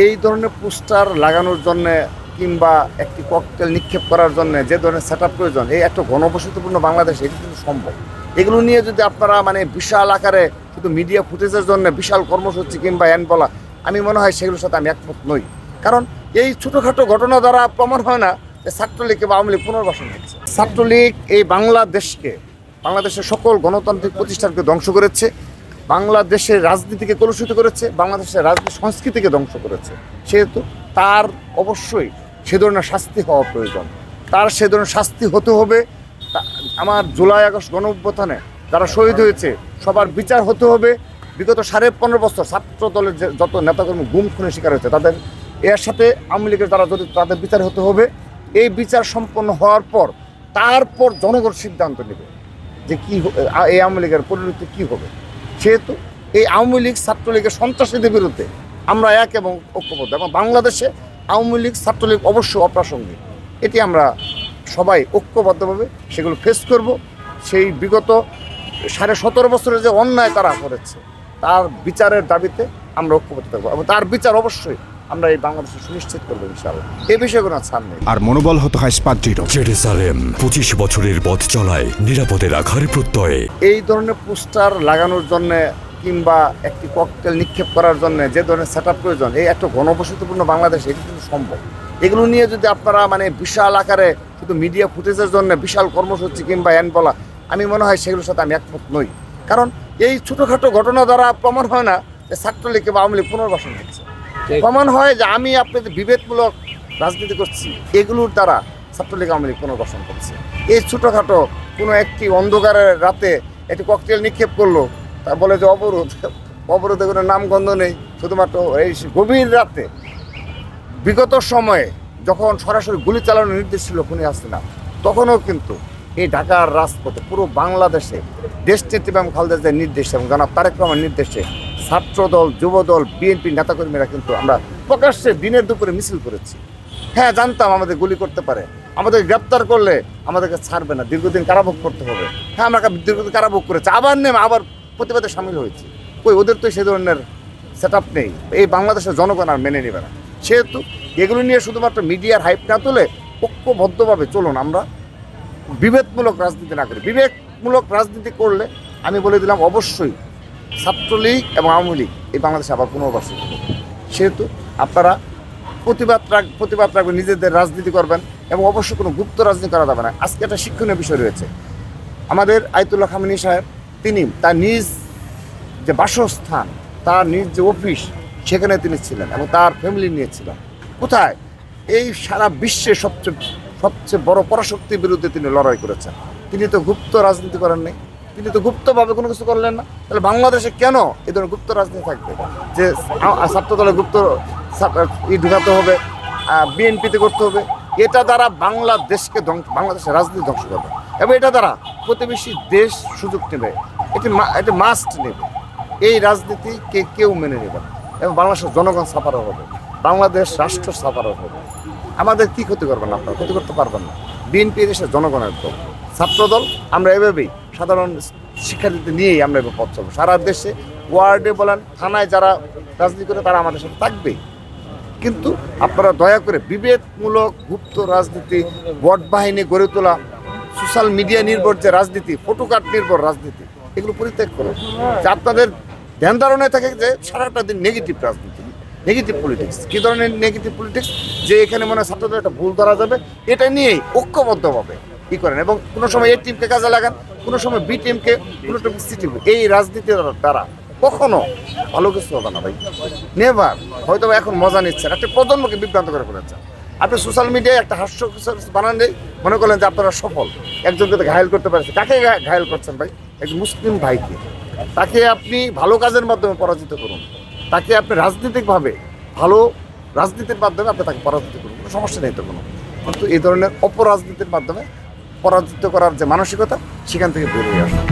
এই ধরনের পোস্টার লাগানোর জন্য কিংবা একটি ককটেল নিক্ষেপ করার জন্য যে ধরনের সেটআপ প্রয়োজন, এই একটা ঘনবসতিপূর্ণ বাংলাদেশে এটি কিন্তু সম্ভব। এগুলো নিয়ে যদি আপনারা বিশাল আকারে শুধু মিডিয়া ফুটেজের জন্য বিশাল কর্মসূচি কিংবা বলা, আমি মনে হয় সেগুলোর সাথে আমি একমত নই। কারণ এই ছোটোখাটো ঘটনা দ্বারা প্রমাণ হয় না যে ছাত্রলীগ বা আওয়ামী লীগ পুনর্বাসন হচ্ছে। ছাত্রলীগ এই বাংলাদেশের সকল গণতান্ত্রিক প্রতিষ্ঠানকে ধ্বংস করেছে, বাংলাদেশের রাজনীতিকে কলুষিত করেছে, বাংলাদেশের রাজনীতি সংস্কৃতিকে ধ্বংস করেছে। সেহেতু তার অবশ্যই সে ধরনের শাস্তি হওয়া প্রয়োজন। তার সে ধরনের শাস্তি হতে হবে। আমার জুলাই আগস্ট গণ অভ্যুত্থানে যারা শহীদ হয়েছে সবার বিচার হতে হবে। বিগত 15.5 বছর ছাত্র দলের যত নেতাকর্মী গুম খুনের শিকার হয়েছে তাদের এর সাথে আওয়ামী লীগের যারা যদি তাদের বিচার হতে হবে। এই বিচার সম্পন্ন হওয়ার পর তারপর জনগণ সিদ্ধান্ত নেবে যে কী এই আওয়ামী লীগের পরিণতি কী হবে। সেহেতু এই আওয়ামী লীগ ছাত্রলীগের সন্ত্রাসীদের বিরুদ্ধে আমরা এক এবং ঐক্যবদ্ধ, এবং বাংলাদেশে আওয়ামী লীগ ছাত্রলীগ অবশ্যই অপ্রাসঙ্গিক। এটি আমরা সবাই ঐক্যবদ্ধভাবে সেগুলো ফেস করব। সেই বিগত 17.5 বছরের যে অন্যায় তারা করেছে তার বিচারের দাবিতে আমরা ঐক্যবদ্ধ থাকবো, এবং তার বিচার অবশ্যই আমরা এই বাংলাদেশে সুনিশ্চিত করবো ইনশাআল্লাহ। এই বিষয়ে কোনো ছাড় নেই। আর মনোবল হতে হয় স্পার্জিত। জেরুজালেম 25 বছরের পথ চলায় নিরাপদে রাখার প্রত্যয়ে। এই ধরনের পোস্টার লাগানোর জন্য কিংবা একটি ককটেল নিক্ষেপ করার জন্য যে ধরনের সেটআপ প্রয়োজন, এই একটা ঘনবসতিপূর্ণ বাংলাদেশে এটি কিন্তু সম্ভব। এগুলো নিয়ে যদি আপনারা বিশাল আকারে শুধু মিডিয়া ফুটেজের জন্য বিশাল কর্মসূচি কিংবা বলা, আমি মনে হয় সেগুলোর সাথে আমি একমত নই। কারণ এই ছোটোখাটো ঘটনা দ্বারা প্রমাণ হয় না যে ছাত্রলীগ বা আওয়ামী লীগ পুনর্বাসন হচ্ছে। প্রমাণ হয় যে আমি আপনাদের বিভেদমূলক রাজনীতি করছি, এগুলোর দ্বারা ছাত্রলীগ আওয়ামী লীগ পুনর্বাসন করছে। এই ছোটোখাটো কোনো একটি অন্ধকারের রাতে একটি ককটেল নিক্ষেপ করলো, তা বলে যে অবরোধে কোনো নামগন্ধ নেই। শুধুমাত্র এই গভীর রাতে বিগত সময়ে যখন সরাসরি গুলি চালানোর নির্দেশ ছিল খুনি হাসিনা, তখনও কিন্তু এই ঢাকার রাজপথে পুরো বাংলাদেশে দেশনেত্রী বেগম খালেদা জিয়ার নির্দেশে এবং জনাব তারেক রহমানের নির্দেশে ছাত্রদল, যুবদল, বিএনপি নেতাকর্মীরা কিন্তু আমরা প্রকাশ্যে দিনের দুপুরে মিছিল করেছি। হ্যাঁ, জানতাম আমাদের গুলি করতে পারে, আমাদের গ্রেপ্তার করলে আমাদেরকে ছাড়বে না, দীর্ঘদিন কারাভোগ করতে হবে। হ্যাঁ, আমরা দীর্ঘদিন কারাভোগ করেছি, আবার প্রতিবাদে সামিল হয়েছি। ওদের তো সে ধরনের সেটআপ নেই, এই বাংলাদেশের জনগণ আর মেনে নেবে না। সেহেতু এগুলো নিয়ে শুধুমাত্র মিডিয়ার হাইপ না তুলে ঐক্যবদ্ধভাবে চলুন, আমরা বিভেদমূলক রাজনীতি না করি। বিবেকমূলক রাজনীতি করলে আমি বলে দিলাম অবশ্যই ছাত্রলীগ এবং আওয়ামী লীগ এই বাংলাদেশে আবার পুনর্বাসিত হবে। সেহেতু আপনারা প্রতিবাদ রাখবেন, নিজেদের রাজনীতি করবেন, এবং অবশ্যই কোনো গুপ্ত রাজনীতি করা যাবে না। আজকে একটা শিক্ষণীয় বিষয় রয়েছে। আমাদের আয়াতুল্লাহ খামেনি সাহেব তিনি তার নিজ যে বাসস্থান, তার নিজ যে অফিস, সেখানে তিনি ছিলেন এবং তার ফ্যামিলি নিয়েছিলেন। কোথায়? এই সারা বিশ্বের সবচেয়ে বড় পরাশক্তির বিরুদ্ধে তিনি লড়াই করেছেন। তিনি তো গুপ্ত রাজনীতি করেন নাই, তিনি তো গুপ্তভাবে কোনো কিছু করলেন না। তাহলে বাংলাদেশে কেন এই ধরনের গুপ্ত রাজনীতি থাকবে যে ছাত্রদলে গুপ্ত ঢুকাতে হবে, বিএনপিতে করতে হবে? এটা দ্বারা বাংলাদেশের রাজনীতি ধ্বংস করবে, এবং এটা দ্বারা প্রতিবেশী দেশ সুযোগ নেবে, এটি মাস্ট নেবে। এই রাজনীতি কেউ মেনে নেবে না, এবং বাংলাদেশের জনগণ সাফার হবে, বাংলাদেশ রাষ্ট্র সাফার হবে। আমাদের কি ক্ষতি করবেন? আপনারা ক্ষতি করতে পারবেন না। বিএনপি দেশের জনগণের দল, ছাত্রদল, আমরা এভাবেই সাধারণ শিক্ষার্থীদের নিয়েই আমরা এভাবে পথ চলবো। সারা দেশে ওয়ার্ডে বলেন, থানায় যারা রাজনীতি করে তারা আমাদের সাথে থাকবেই। কিন্তু আপনারা দয়া করে বিভেদমূলক গুপ্ত রাজনীতি, ভোট বাহিনী গড়ে তোলা, সোশ্যাল মিডিয়া নির্ভর যে রাজনীতি, ফটোকার্ড নির্ভর রাজনীতি, এগুলো পরিত্যাগ করুন। যে আপনাদের ধ্যান ধারণায় থাকে যে সারাটা দিন নেগেটিভ রাজনীতি, নেগেটিভ পলিটিক্স। কী ধরনের নেগেটিভ পলিটিক্স? যে এখানে মনে হয় ছাত্রদের একটা ভুল ধরা যাবে, এটা নিয়েই ঐক্যবদ্ধভাবে কী করেন, এবং কোনো সময় এ টিমকে কাজে লাগান, কোনো সময় বি টিমকে, কোনো টিম সি টিম। এই রাজনীতির দ্বারা কখনো ভালো কিছু হবে না ভাই, নেভার। হয়তো এখন মজা নিচ্ছেন, একটা প্রজন্মকে বিভ্রান্ত করে ফেলেছেন। আপনি সোশ্যাল মিডিয়ায় একটা হাস্য বানান নেই, মনে করলেন যে আপনারা সফল, একজনকে ঘায়েল করতে পারছেন। কাকে ঘায়েল করছেন ভাই? একজন মুসলিম ভাইকে। তাকে আপনি ভালো কাজের মাধ্যমে পরাজিত করুন, তাকে আপনি রাজনীতিকভাবে ভালো রাজনীতির মাধ্যমে আপনি তাকে পরাজিত করুন, কোনো সমস্যা নেই তো কোনো। কিন্তু এই ধরনের অপরাজনীতির মাধ্যমে পরাজিত করার যে মানসিকতা, সেখান থেকে বেরিয়ে আসুন।